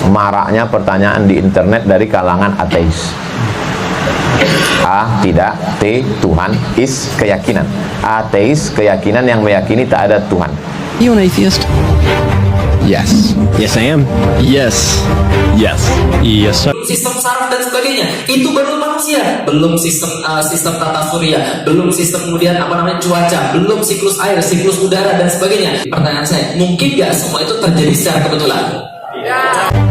maraknya pertanyaan di internet dari kalangan ateis. A, tidak. T, Tuhan. Is, keyakinan. Ateis, keyakinan yang meyakini tak ada Tuhan. You an atheist? Yes. Yes, I am. Yes. Yes. Yes, sir. Sistem saraf dan sebagainya itu baru manusia, belum sistem tata surya, belum sistem kemudian cuaca, belum siklus air, siklus udara dan sebagainya. Pertanyaan saya, mungkin nggak semua itu terjadi secara kebetulan?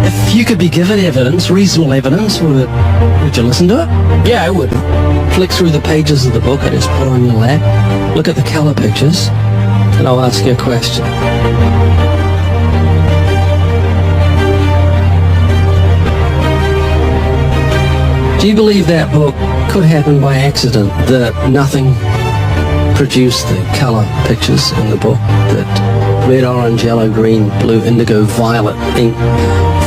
If you could be given evidence, reasonable evidence, would you listen to it? Yeah, I would. Flick through the pages of the book I just put on your lap, look at the color pictures, and I'll ask you a question. Do you believe that book could happen by accident, that nothing produced the color pictures in the book, that red, orange, yellow, green, blue, indigo, violet ink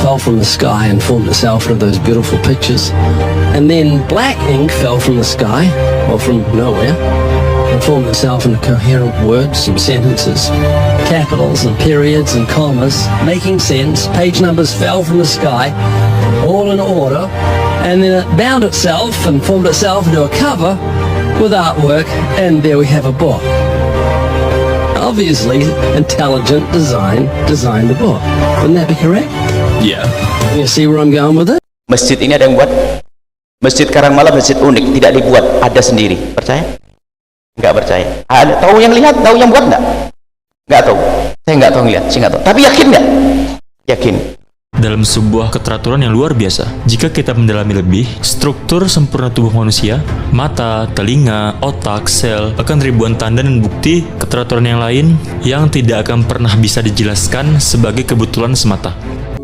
fell from the sky and formed itself into those beautiful pictures, and then black ink fell from the sky, or from nowhere, and formed itself into coherent words and sentences, capitals and periods and commas, making sense, page numbers fell from the sky, all in order, and then it bound itself and formed itself into a cover with artwork, and there we have a book. Obviously, intelligent design designed the book. Wouldn't that be correct? Yeah. You see where I'm going with it? Masjid ini ada yang buat. Masjid Karangmalam masjid unik, tidak dibuat, ada sendiri. Percaya? Enggak percaya. Ada, tahu yang lihat, tahu yang buat enggak? Enggak tahu. Saya enggak tahu lihat, saya enggak tahu. Tapi yakin enggak? Yakin. Dalam sebuah keteraturan yang luar biasa, jika kita mendalami lebih, struktur sempurna tubuh manusia, mata, telinga, otak, sel, bahkan ribuan tanda dan bukti keteraturan yang lain yang tidak akan pernah bisa dijelaskan sebagai kebetulan semata.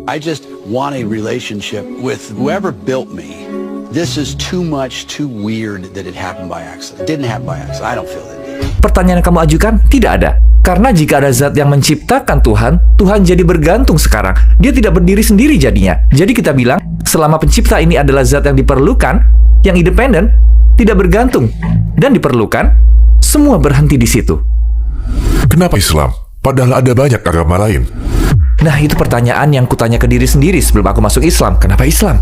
I just want a relationship with whoever built me. This is too much, too weird that it happened by accident. It didn't happen by accident. I don't feel that. Pertanyaan yang kamu ajukan tidak ada. Karena jika ada zat yang menciptakan Tuhan, Tuhan jadi bergantung sekarang. Dia tidak berdiri sendiri jadinya. Jadi kita bilang, selama pencipta ini adalah zat yang diperlukan, yang independen, tidak bergantung, dan diperlukan, semua berhenti di situ. Kenapa Islam? Padahal ada banyak agama lain. Nah, itu pertanyaan yang kutanya ke diri sendiri sebelum aku masuk Islam. Kenapa Islam?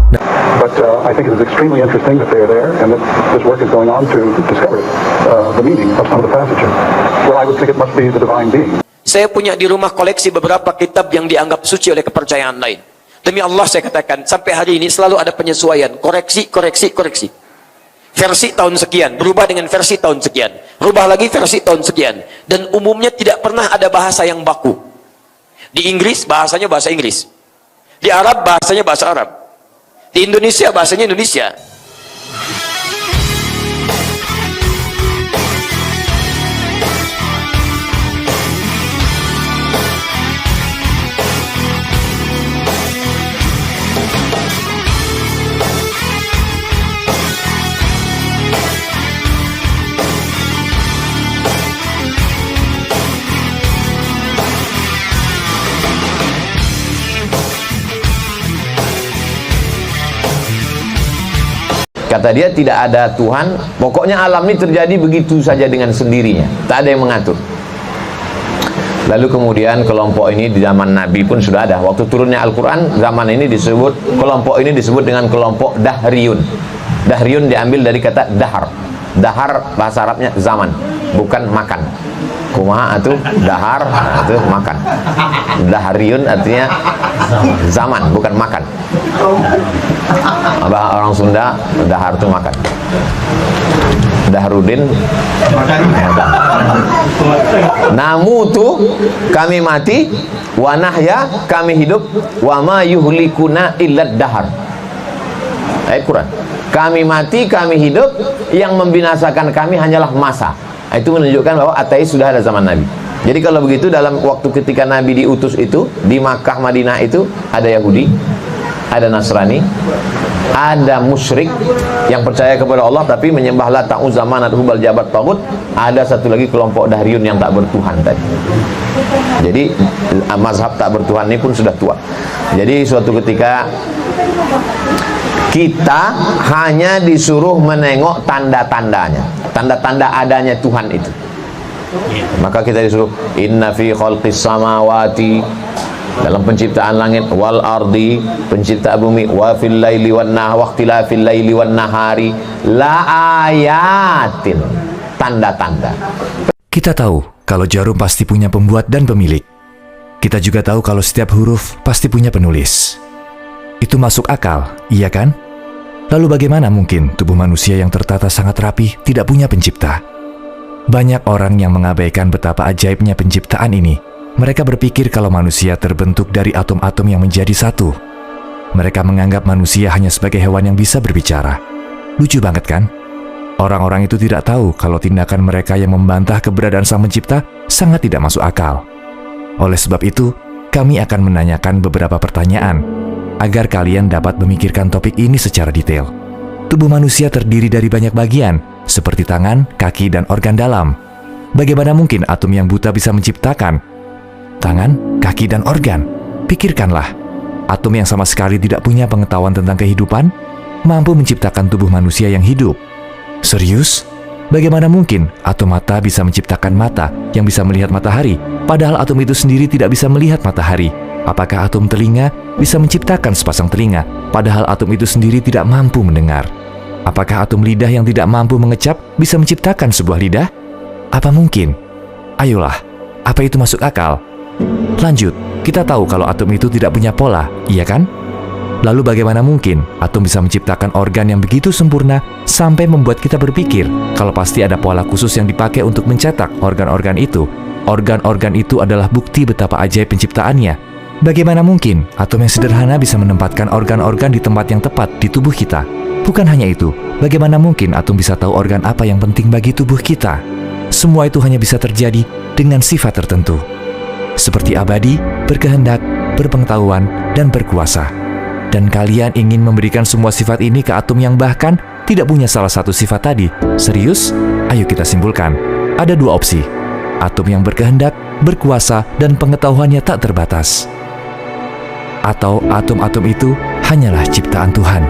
But I think it is extremely interesting that they are there and that this work is going on to discover the meaning of some of the passages. Well, I would think it must be the divine being. Saya punya di rumah koleksi beberapa kitab yang dianggap suci oleh kepercayaan lain. Demi Allah saya katakan, sampai hari ini selalu ada penyesuaian, koreksi. Versi tahun sekian, berubah dengan versi tahun sekian. Rubah lagi versi tahun sekian. Dan umumnya tidak pernah ada bahasa yang baku. Di Inggris bahasanya bahasa Inggris. Di Arab bahasanya bahasa Arab. Di Indonesia bahasanya Indonesia. Kata dia tidak ada Tuhan, pokoknya alam ini terjadi begitu saja dengan sendirinya, tak ada yang mengatur. Lalu kemudian kelompok ini di zaman Nabi pun sudah ada. Waktu turunnya Al-Quran, zaman ini disebut, kelompok ini disebut dengan kelompok Dahriyun. Dahriyun diambil dari kata dahar. Dahar bahasa Arabnya zaman, bukan makan. Kumaha itu dahar, itu makan. Dahriyun artinya zaman, bukan makan. Orang Sunda dahar itu makan. Dahrudin makan. Namutu kami mati, wa nahya kami hidup, wa ma yuhlikuna illa dahar. Ayat Quran. Kami mati, kami hidup, yang membinasakan kami hanyalah masa. Itu menunjukkan bahwa ateis sudah ada zaman Nabi. Jadi kalau begitu, dalam waktu ketika Nabi diutus itu, di Makkah Madinah itu ada Yahudi, ada Nasrani, ada musyrik yang percaya kepada Allah tapi menyembah Lata, Uzza, Manat, Hubal, Jabat, Tagut. Ada satu lagi kelompok Dahriyun yang tak bertuhan tadi. Jadi mazhab tak bertuhan ini pun sudah tua. Jadi suatu ketika kita hanya disuruh menengok tanda-tandanya, tanda-tanda adanya Tuhan itu. Maka kita disuruh inna fi khalqis samawati dalam penciptaan langit wal ardi, penciptaan bumi, wa fil laili wan nahari, wa ikhtilafil laili wan nahari la ayatin, tanda-tanda. Kita tahu kalau jarum pasti punya pembuat dan pemilik. Kita juga tahu kalau setiap huruf pasti punya penulis. Itu masuk akal, iya kan? Lalu bagaimana mungkin tubuh manusia yang tertata sangat rapi tidak punya pencipta? Banyak orang yang mengabaikan betapa ajaibnya penciptaan ini. Mereka berpikir kalau manusia terbentuk dari atom-atom yang menjadi satu. Mereka menganggap manusia hanya sebagai hewan yang bisa berbicara. Lucu banget kan? Orang-orang itu tidak tahu kalau tindakan mereka yang membantah keberadaan Sang Pencipta sangat tidak masuk akal. Oleh sebab itu, kami akan menanyakan beberapa pertanyaan agar kalian dapat memikirkan topik ini secara detail. Tubuh manusia terdiri dari banyak bagian, seperti tangan, kaki, dan organ dalam. Bagaimana mungkin atom yang buta bisa menciptakan tangan, kaki, dan organ? Pikirkanlah, atom yang sama sekali tidak punya pengetahuan tentang kehidupan, mampu menciptakan tubuh manusia yang hidup. Serius? Bagaimana mungkin atom mata bisa menciptakan mata yang bisa melihat matahari, padahal atom itu sendiri tidak bisa melihat matahari? Apakah atom telinga bisa menciptakan sepasang telinga, padahal atom itu sendiri tidak mampu mendengar? Apakah atom lidah yang tidak mampu mengecap bisa menciptakan sebuah lidah? Apa mungkin? Ayolah, apa itu masuk akal? Lanjut, kita tahu kalau atom itu tidak punya pola, iya kan? Lalu bagaimana mungkin atom bisa menciptakan organ yang begitu sempurna sampai membuat kita berpikir kalau pasti ada pola khusus yang dipakai untuk mencetak organ-organ itu? Organ-organ itu adalah bukti betapa ajaib penciptaannya. Bagaimana mungkin atom yang sederhana bisa menempatkan organ-organ di tempat yang tepat di tubuh kita? Bukan hanya itu, bagaimana mungkin atom bisa tahu organ apa yang penting bagi tubuh kita? Semua itu hanya bisa terjadi dengan sifat tertentu, seperti abadi, berkehendak, berpengetahuan, dan berkuasa. Dan kalian ingin memberikan semua sifat ini ke atom yang bahkan tidak punya salah satu sifat tadi. Serius? Ayo kita simpulkan. Ada dua opsi. Atom yang berkehendak, berkuasa, dan pengetahuannya tak terbatas. Atau atom-atom itu hanyalah ciptaan Tuhan.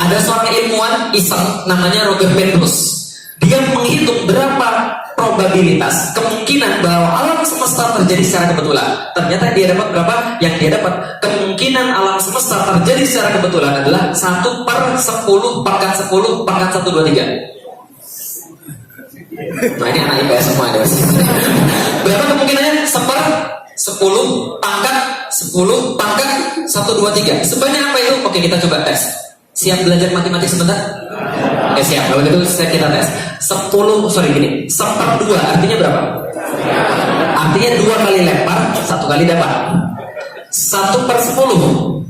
Ada seorang ilmuwan iseng namanya Roger Penrose. Dia menghitung berapa probabilitas kemungkinan bahwa alam semesta terjadi secara kebetulan. Ternyata dia dapat berapa? Yang dia dapat kemungkinan alam semesta terjadi secara kebetulan adalah 1/10 pangkat 10 pangkat 123. Nah ini anak IPS semua ya. Berapa kemungkinannya? 1/10 pangkat 10 pangkat 123. Sebanyak apa itu? Oke, kita coba tes. Siap belajar matematik sebentar? Oke, siap. Kalau gitu kita tes. 1/2 artinya berapa? Artinya 2 kali lempar, 1 kali dapat. 1/10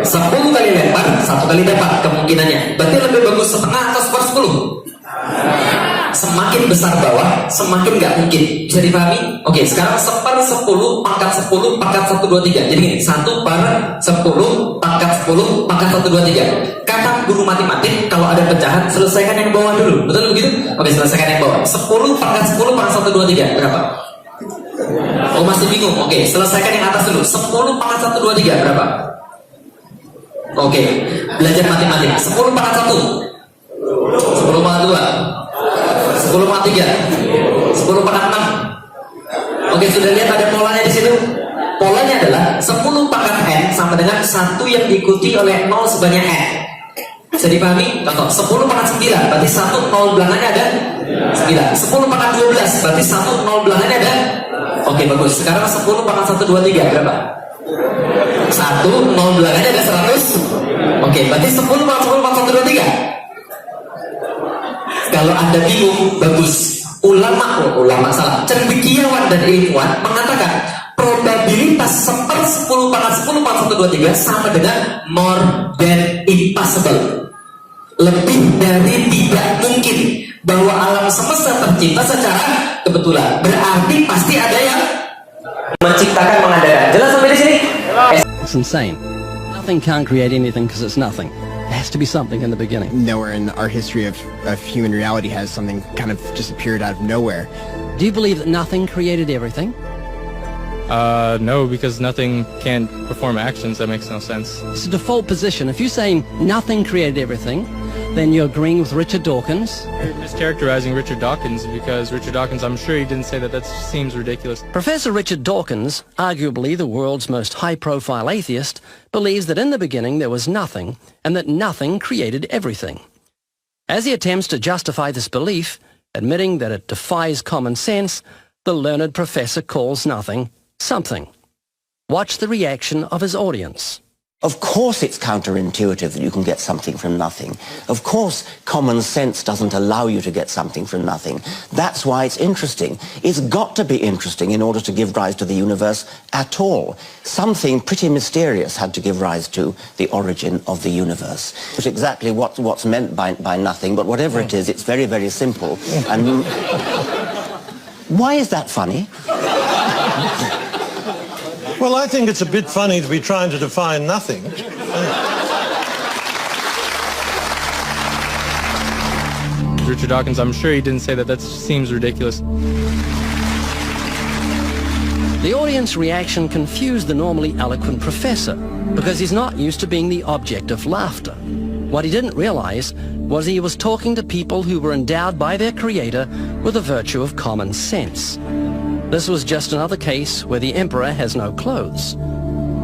10 kali lempar, 1 kali dapat kemungkinannya. Berarti lebih bagus setengah atau 1/10? Semakin besar bawah, semakin nggak mungkin. Bisa dipahami? Oke, sekarang 1/10 pangkat 10 pangkat 123. Jadi gini, 1/10 pangkat 10 pangkat 123. Kata guru matematik, kalau ada pecahan, selesaikan yang bawah dulu. Betul begitu? Oke, selesaikan yang bawah. 10 pangkat 10 pangkat 123. Berapa? Oh, masih bingung? Oke, selesaikan yang atas dulu. 10 pangkat 123. Berapa? Oke, belajar matematik. 10 pangkat 1. 10 pangkat 2. 10 pangkat 3. 10 pangkat 6. Oke, sudah lihat ada polanya di situ? Polanya adalah 10 pangkat n sama dengan 1 yang diikuti oleh 0 sebanyak n. Bisa dipahami? Contoh, 10 pangkat 9 berarti 1 0 belakangnya ada 9. 10 pangkat 12 berarti 1 0 belakangnya ada. Oke, bagus. Sekarang 10 pangkat 123 berapa? 1 0 belakangnya ada 100. Oke, berarti 10 pangkat 10 pangkat 123. Kalau Anda bingung, bagus. Ulama salah. Cendekiawan dan ilmuwan mengatakan probabilitas 1/10 pangkat 10 pangkat 123 sama dengan more than impossible. Lebih dari tidak mungkin bahwa alam semesta tercipta secara kebetulan. Berarti pasti ada yang menciptakan, mengadakan. Jelas sampai di sini? It's insane. Nothing can't create anything because it's nothing. There has to be something in the beginning. Nowhere in our history of human reality has something kind of just appeared out of nowhere. Do you believe that nothing created everything? No, because nothing can perform actions. That makes no sense. It's a default position. If you say nothing created everything, then you're agreeing with Richard Dawkins. You're mischaracterizing Richard Dawkins, because Richard Dawkins, I'm sure he didn't say that. That seems ridiculous. Professor Richard Dawkins, arguably the world's most high-profile atheist, believes that in the beginning there was nothing, and that nothing created everything. As he attempts to justify this belief, admitting that it defies common sense, the learned professor calls nothing something. Watch the reaction of his audience. Of course it's counterintuitive that you can get something from nothing. Of course common sense doesn't allow you to get something from nothing. That's why it's interesting. It's got to be interesting in order to give rise to the universe at all. Something pretty mysterious had to give rise to the origin of the universe. It's exactly what's meant by nothing, but whatever it is, it's very, very simple. And why is that funny? Well, I think it's a bit funny to be trying to define nothing. Richard Dawkins, I'm sure he didn't say that. That seems ridiculous. The audience reaction confused the normally eloquent professor because he's not used to being the object of laughter. What he didn't realize was he was talking to people who were endowed by their creator with the virtue of common sense. This was just another case where the emperor has no clothes.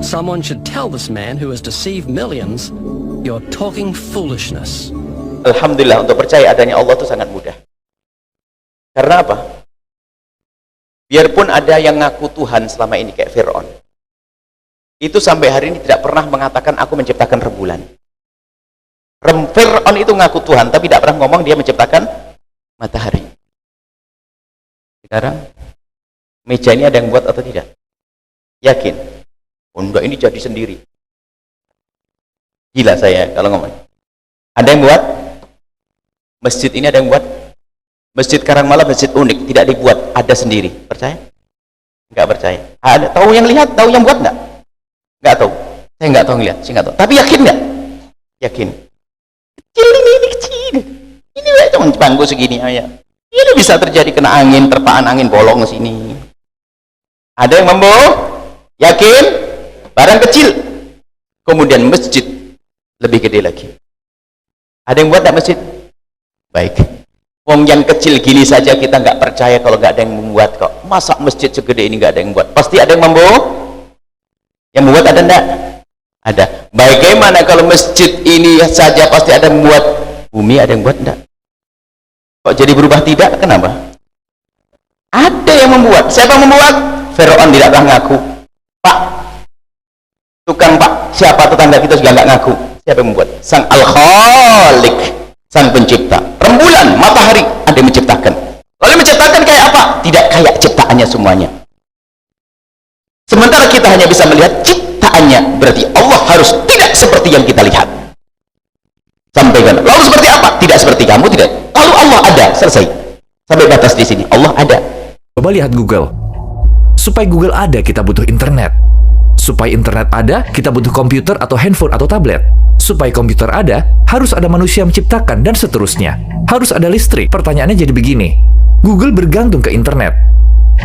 Someone should tell this man who has deceived millions, you're talking foolishness. Alhamdulillah, untuk percaya adanya Allah itu sangat mudah. Karena apa? Biarpun ada yang ngaku Tuhan selama ini kayak Fir'aun, itu sampai hari ini tidak pernah mengatakan aku menciptakan rembulan. Fir'aun itu ngaku Tuhan tapi tidak pernah ngomong dia menciptakan matahari. Sekarang meja ini ada yang buat atau tidak? Yakin? Oh enggak, ini jadi sendiri. Gila saya kalau ngomong. Ada yang buat? Masjid ini ada yang buat? Masjid Karangmalam, masjid unik, tidak dibuat, ada sendiri. Percaya? Enggak percaya. Ada, tahu yang lihat, tahu yang buat enggak? Enggak tahu. Saya enggak tahu ngelihat, saya enggak tahu. Tapi yakin enggak? Yakin. Kecil ini kecil. Ini cuma bangku segini aja. Ini bisa terjadi kena angin, terpaan angin bolong ke sini. Ada yang membohong? Yakin? Barang kecil. Kemudian masjid lebih gede lagi. Ada yang buat enggak masjid? Baik. Wong yang kecil gini saja kita nggak percaya kalau nggak ada yang membuat kok. Masa masjid segede ini nggak ada yang buat? Pasti ada yang membohong. Yang membuat ada enggak? Ada. Bagaimana kalau masjid ini saja pasti ada yang membuat? Bumi ada yang buat enggak? Kok jadi berubah tidak? Kenapa? Ada yang membuat. Siapa yang membuat? Fir'aun tidak pernah ngaku. Pak, tukang pak, siapa tetangga kita juga nggak ngaku. Siapa yang membuat? Sang Al-Khaliq, sang pencipta. Rembulan, matahari, ada yang menciptakan. Lalu menciptakan kayak apa? Tidak kayak ciptaannya semuanya. Sementara kita hanya bisa melihat ciptaannya, berarti Allah harus tidak seperti yang kita lihat. Sampaikan. Lalu seperti apa? Tidak seperti kamu, tidak. Lalu Allah ada, selesai. Sampai batas di sini. Allah ada. Coba lihat Google. Supaya Google ada, kita butuh internet. Supaya internet ada, kita butuh komputer atau handphone atau tablet. Supaya komputer ada, harus ada manusia menciptakan dan seterusnya. Harus ada listrik. Pertanyaannya jadi begini. Google bergantung ke internet.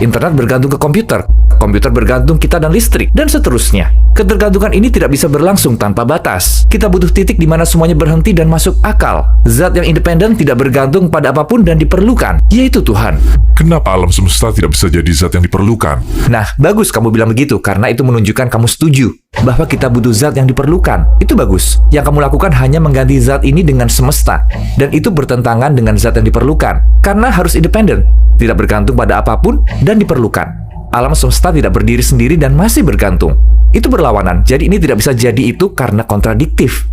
Internet bergantung ke komputer. Komputer bergantung kita dan listrik, dan seterusnya. Ketergantungan ini tidak bisa berlangsung tanpa batas. Kita butuh titik di mana semuanya berhenti dan masuk akal. Zat yang independen tidak bergantung pada apapun dan diperlukan, yaitu Tuhan. Kenapa alam semesta tidak bisa jadi zat yang diperlukan? Nah, bagus kamu bilang begitu, karena itu menunjukkan kamu setuju bahwa kita butuh zat yang diperlukan. Itu bagus. Yang kamu lakukan hanya mengganti zat ini dengan semesta, dan itu bertentangan dengan zat yang diperlukan, karena harus independen, tidak bergantung pada apapun, dan diperlukan. Alam semesta tidak berdiri sendiri dan masih bergantung. Itu berlawanan, jadi ini tidak bisa jadi itu karena kontradiktif.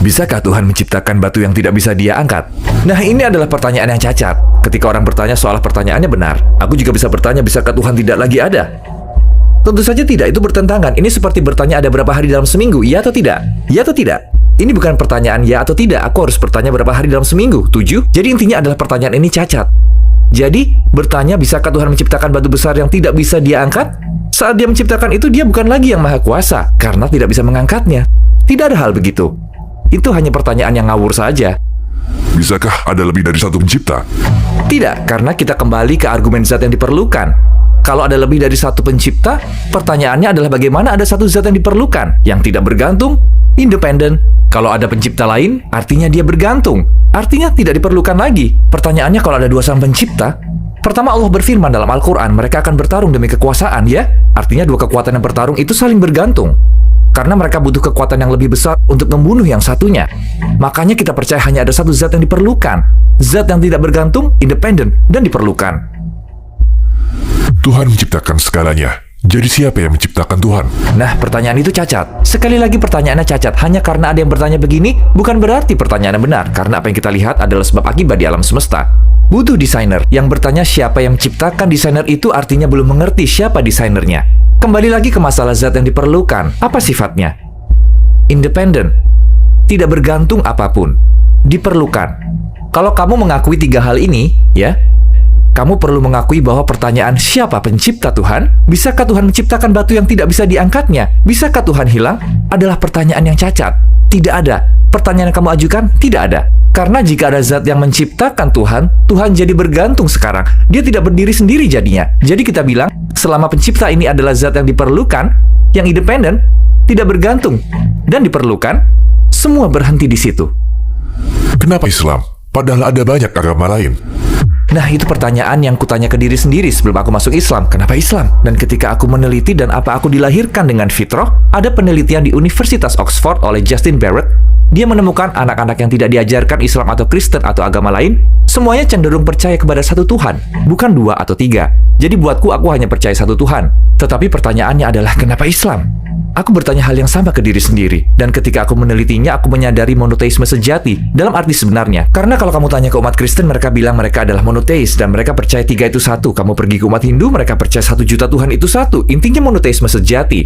Bisakah Tuhan menciptakan batu yang tidak bisa Dia angkat? Nah, ini adalah pertanyaan yang cacat. Ketika orang bertanya soal pertanyaannya benar, aku juga bisa bertanya, bisakah Tuhan tidak lagi ada? Tentu saja tidak, itu bertentangan. Ini seperti bertanya ada berapa hari dalam seminggu, iya atau tidak? Iya atau tidak? Ini bukan pertanyaan ya atau tidak, aku harus bertanya berapa hari dalam seminggu, 7? Jadi intinya adalah pertanyaan ini cacat. Jadi, bertanya bisakah Tuhan menciptakan batu besar yang tidak bisa Dia angkat? Saat Dia menciptakan itu, Dia bukan lagi yang maha kuasa, karena tidak bisa mengangkatnya. Tidak ada hal begitu. Itu hanya pertanyaan yang ngawur saja. Bisakah ada lebih dari satu pencipta? Tidak, karena kita kembali ke argumen zat yang diperlukan. Kalau ada lebih dari satu pencipta, pertanyaannya adalah bagaimana ada satu zat yang diperlukan, yang tidak bergantung, independen. Kalau ada pencipta lain, artinya dia bergantung. Artinya tidak diperlukan lagi. Pertanyaannya kalau ada dua sang pencipta, pertama Allah berfirman dalam Al-Quran, mereka akan bertarung demi kekuasaan, ya? Artinya dua kekuatan yang bertarung itu saling bergantung. Karena mereka butuh kekuatan yang lebih besar untuk membunuh yang satunya. Makanya kita percaya hanya ada satu zat yang diperlukan. Zat yang tidak bergantung, independen, dan diperlukan. Tuhan menciptakan segalanya. Jadi siapa yang menciptakan Tuhan? Nah, pertanyaan itu cacat. Sekali lagi pertanyaannya cacat. Hanya karena ada yang bertanya begini, bukan berarti pertanyaannya benar. Karena apa yang kita lihat adalah sebab akibat di alam semesta. Butuh desainer. Yang bertanya siapa yang menciptakan desainer itu artinya belum mengerti siapa desainernya. Kembali lagi ke masalah zat yang diperlukan. Apa sifatnya? Independen. Tidak bergantung apapun. Diperlukan. Kalau kamu mengakui tiga hal ini, ya, kamu perlu mengakui bahwa pertanyaan siapa pencipta Tuhan, bisakah Tuhan menciptakan batu yang tidak bisa diangkatnya, bisakah Tuhan hilang, adalah pertanyaan yang cacat. Tidak ada. Pertanyaan yang kamu ajukan, tidak ada. Karena jika ada zat yang menciptakan Tuhan, Tuhan jadi bergantung sekarang. Dia tidak berdiri sendiri jadinya. Jadi kita bilang, selama pencipta ini adalah zat yang diperlukan, yang independen, tidak bergantung, dan diperlukan, semua berhenti di situ. Kenapa Islam? Padahal ada banyak agama lain. Nah, itu pertanyaan yang kutanya ke diri sendiri sebelum aku masuk Islam. Kenapa Islam? Dan ketika aku meneliti dan apa aku dilahirkan dengan fitrah, ada penelitian di Universitas Oxford oleh Justin Barrett. Dia menemukan anak-anak yang tidak diajarkan Islam atau Kristen atau agama lain, semuanya cenderung percaya kepada satu Tuhan, bukan dua atau tiga. Jadi buatku, aku hanya percaya satu Tuhan. Tetapi pertanyaannya adalah, kenapa Islam? Aku bertanya hal yang sama ke diri sendiri. Dan ketika aku menelitinya, aku menyadari monoteisme sejati dalam arti sebenarnya. Karena kalau kamu tanya ke umat Kristen, mereka bilang mereka adalah monoteis dan mereka percaya tiga itu satu. Kamu pergi ke umat Hindu, mereka percaya 1 juta Tuhan itu satu. Intinya monoteisme sejati.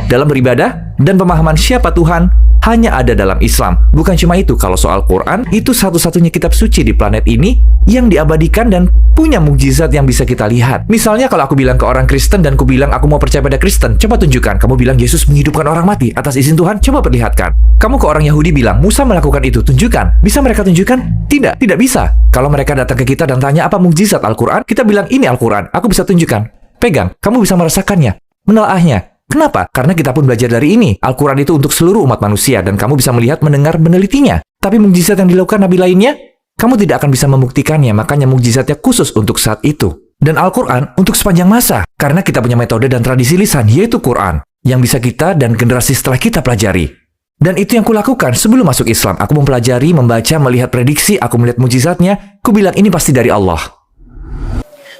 Dalam beribadah dan pemahaman siapa Tuhan, hanya ada dalam Islam. Bukan cuma itu, kalau soal Quran, itu satu-satunya kitab suci di planet ini yang diabadikan dan punya mukjizat yang bisa kita lihat. Misalnya kalau aku bilang ke orang Kristen dan aku bilang aku mau percaya pada Kristen, coba tunjukkan. Kamu bilang Yesus menghidupkan orang mati atas izin Tuhan, coba perlihatkan. Kamu ke orang Yahudi bilang Musa melakukan itu, tunjukkan. Bisa mereka tunjukkan? Tidak, tidak bisa. Kalau mereka datang ke kita dan tanya apa mukjizat Al-Quran, kita bilang ini Al-Quran, aku bisa tunjukkan. Pegang, kamu bisa merasakannya, menelaahnya. Kenapa? Karena kita pun belajar dari ini. Al-Quran itu untuk seluruh umat manusia dan kamu bisa melihat, mendengar, menelitinya. Tapi mukjizat yang dilakukan nabi lainnya, kamu tidak akan bisa membuktikannya, makanya mukjizatnya khusus untuk saat itu. Dan Al-Quran untuk sepanjang masa, karena kita punya metode dan tradisi lisan, yaitu Quran, yang bisa kita dan generasi setelah kita pelajari. Dan itu yang kulakukan sebelum masuk Islam. Aku mempelajari, membaca, melihat prediksi, aku melihat mukjizatnya, aku bilang ini pasti dari Allah.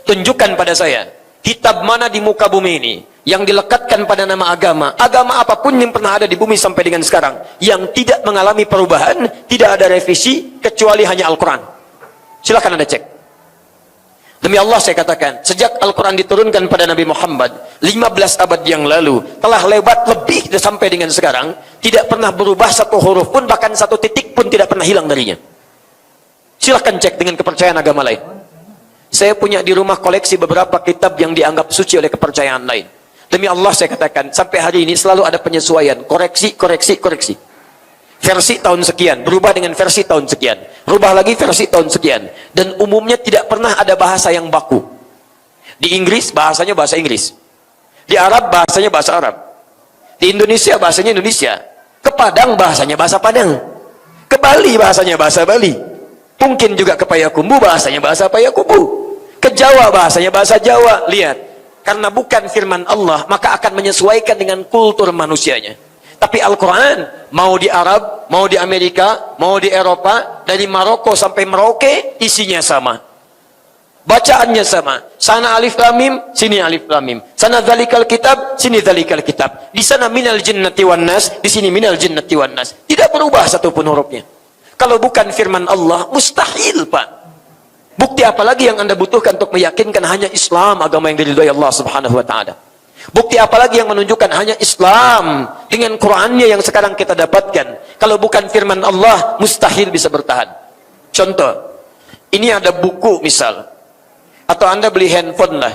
Tunjukkan pada saya, kitab mana di muka bumi ini yang dilekatkan pada nama agama, agama apapun yang pernah ada di bumi sampai dengan sekarang, yang tidak mengalami perubahan, tidak ada revisi, kecuali hanya Al-Quran. Silakan Anda cek. Demi Allah saya katakan, sejak Al-Quran diturunkan pada Nabi Muhammad 15 abad yang lalu, telah lewat lebih sampai dengan sekarang, tidak pernah berubah satu huruf pun, bahkan satu titik pun tidak pernah hilang darinya. Silakan cek dengan kepercayaan agama lain. Saya punya di rumah koleksi beberapa kitab yang dianggap suci oleh kepercayaan lain. Demi Allah saya katakan, sampai hari ini selalu ada penyesuaian, koreksi. Versi tahun sekian, berubah dengan versi tahun sekian. Berubah lagi versi tahun sekian. Dan umumnya tidak pernah ada bahasa yang baku. Di Inggris, bahasanya bahasa Inggris. Di Arab, bahasanya bahasa Arab. Di Indonesia, bahasanya Indonesia. Ke Padang, bahasanya bahasa Padang. Ke Bali, bahasanya bahasa Bali. Mungkin juga ke Payakumbuh, bahasanya bahasa Payakumbuh. Ke Jawa, bahasanya bahasa Jawa. Lihat. Karena bukan firman Allah, maka akan menyesuaikan dengan kultur manusianya. Tapi Al-Quran, mau di Arab, mau di Amerika, mau di Eropa, dari Maroko sampai Merauke, isinya sama. Bacaannya sama. Sana alif lam mim, sini alif lam mim. Sana dzalikal kitab, sini dzalikal kitab. Di sana minal jinnati wan nas, di sini minal jinnati wan nas. Tidak berubah satupun hurufnya. Kalau bukan firman Allah, mustahil, Pak. Bukti apa lagi yang Anda butuhkan untuk meyakinkan hanya Islam agama yang diridhai Allah Subhanahu wa taala? Bukti apa lagi yang menunjukkan hanya Islam dengan Qur'annya yang sekarang kita dapatkan? Kalau bukan firman Allah, mustahil bisa bertahan. Contoh, ini ada buku misal, atau Anda beli handphone lah,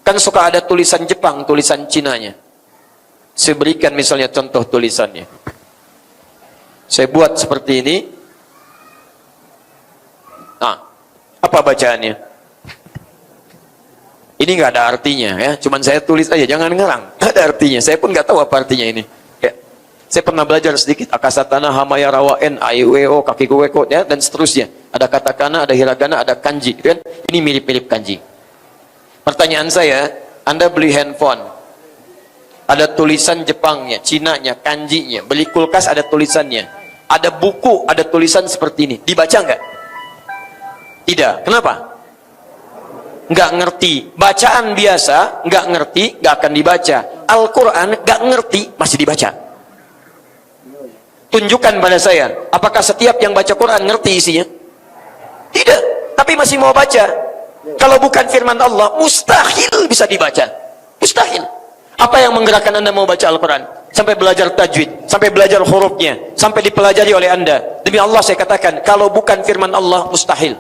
kan suka ada tulisan Jepang, tulisan Cinanya. Saya berikan misalnya contoh tulisannya. Saya buat seperti ini. Nah, apa bacaannya? Ini nggak ada artinya ya, cuman saya tulis aja, jangan ngarang. Nggak ada artinya, saya pun nggak tahu apa artinya ini. Ya. Saya pernah belajar sedikit akasatana, hamaya rawaen, aiweo, kaki kuweko, ya, dan seterusnya. Ada katakana, ada hiragana, ada kanji, kan? Ini mirip-mirip kanji. Pertanyaan saya, Anda beli handphone, ada tulisan Jepangnya, Cinanya, kanjinya, beli kulkas ada tulisannya, ada buku, ada tulisan seperti ini, dibaca nggak? Tidak. Kenapa? Nggak ngerti. Bacaan biasa nggak ngerti, nggak akan dibaca. Al-Quran nggak ngerti, masih dibaca. Tunjukkan pada saya, apakah setiap yang baca Quran ngerti isinya? Tidak, tapi masih mau baca. Kalau bukan firman Allah, mustahil bisa dibaca. Mustahil. Apa yang menggerakkan Anda mau baca Al-Quran? Sampai belajar tajwid, sampai belajar hurufnya, sampai dipelajari oleh Anda. Demi Allah saya katakan, kalau bukan firman Allah, mustahil.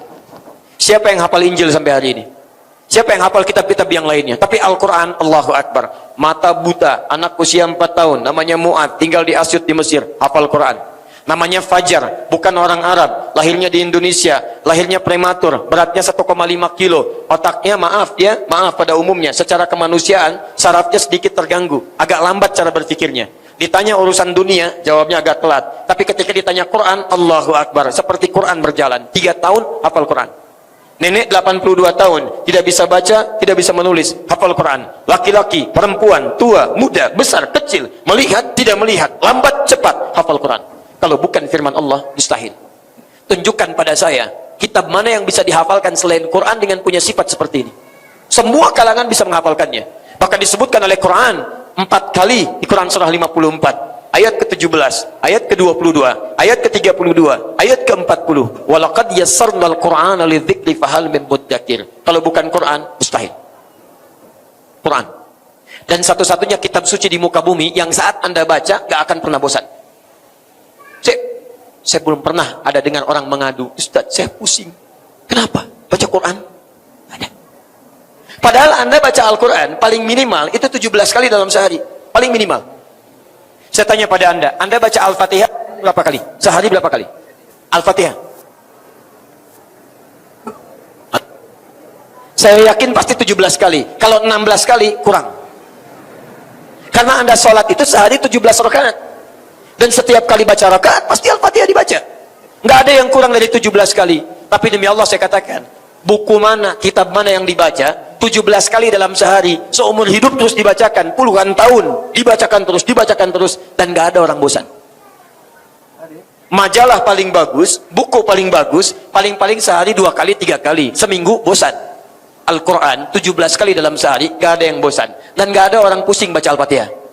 Siapa yang hafal Injil sampai hari ini? Siapa yang hafal kitab-kitab yang lainnya? Tapi Al-Quran, Allahu Akbar. Mata buta, anak usia 4 tahun, namanya Mu'ad, tinggal di Asyut di Mesir, hafal Quran. Namanya Fajar, bukan orang Arab, lahirnya di Indonesia, lahirnya prematur, beratnya 1,5 kilo, otaknya maaf pada umumnya, secara kemanusiaan, sarafnya sedikit terganggu, agak lambat cara berpikirnya. Ditanya urusan dunia, jawabnya agak telat. Tapi ketika ditanya Quran, Allahu Akbar, seperti Quran berjalan. 3 tahun, hafal Quran. Nenek 82 tahun, tidak bisa baca, tidak bisa menulis, hafal Quran. Laki-laki, perempuan, tua, muda, besar, kecil, melihat, tidak melihat, lambat, cepat, hafal Quran. Kalau bukan firman Allah, mustahil. Tunjukkan pada saya, kitab mana yang bisa dihafalkan selain Quran dengan punya sifat seperti ini. Semua kalangan bisa menghafalkannya. Bahkan disebutkan oleh Quran 4 kali di Quran surah 54. Ayat ke-17, ayat ke-22, ayat ke-32, ayat ke-40. Walaqad yassarnal Qur'ana lidzikri fahal min muddakir. Kalau bukan Quran, mustahil. Quran. Dan satu-satunya kitab suci di muka bumi yang saat Anda baca gak akan pernah bosan. Saya belum pernah ada dengar orang mengadu, Ustaz, saya pusing. Kenapa? Baca Quran? Ada. Padahal Anda baca Al-Quran paling minimal itu 17 kali dalam sehari. Paling minimal. Saya tanya pada Anda baca Al-Fatihah berapa kali? Sehari berapa kali? Al-Fatihah. Saya yakin pasti 17 kali. Kalau 16 kali, kurang. Karena Anda sholat itu sehari 17 rakaat. Dan setiap kali baca rakaat, pasti Al-Fatihah dibaca. Nggak ada yang kurang dari 17 kali. Tapi demi Allah saya katakan, buku mana, kitab mana yang dibaca 17 kali dalam sehari, seumur hidup terus dibacakan, puluhan tahun dibacakan terus, dan nggak ada orang bosan. Majalah paling bagus, buku paling bagus, paling-paling sehari 2 kali, 3 kali, seminggu bosan. Al-Quran 17 kali dalam sehari, nggak ada yang bosan, dan nggak ada orang pusing baca Al-Fatihah.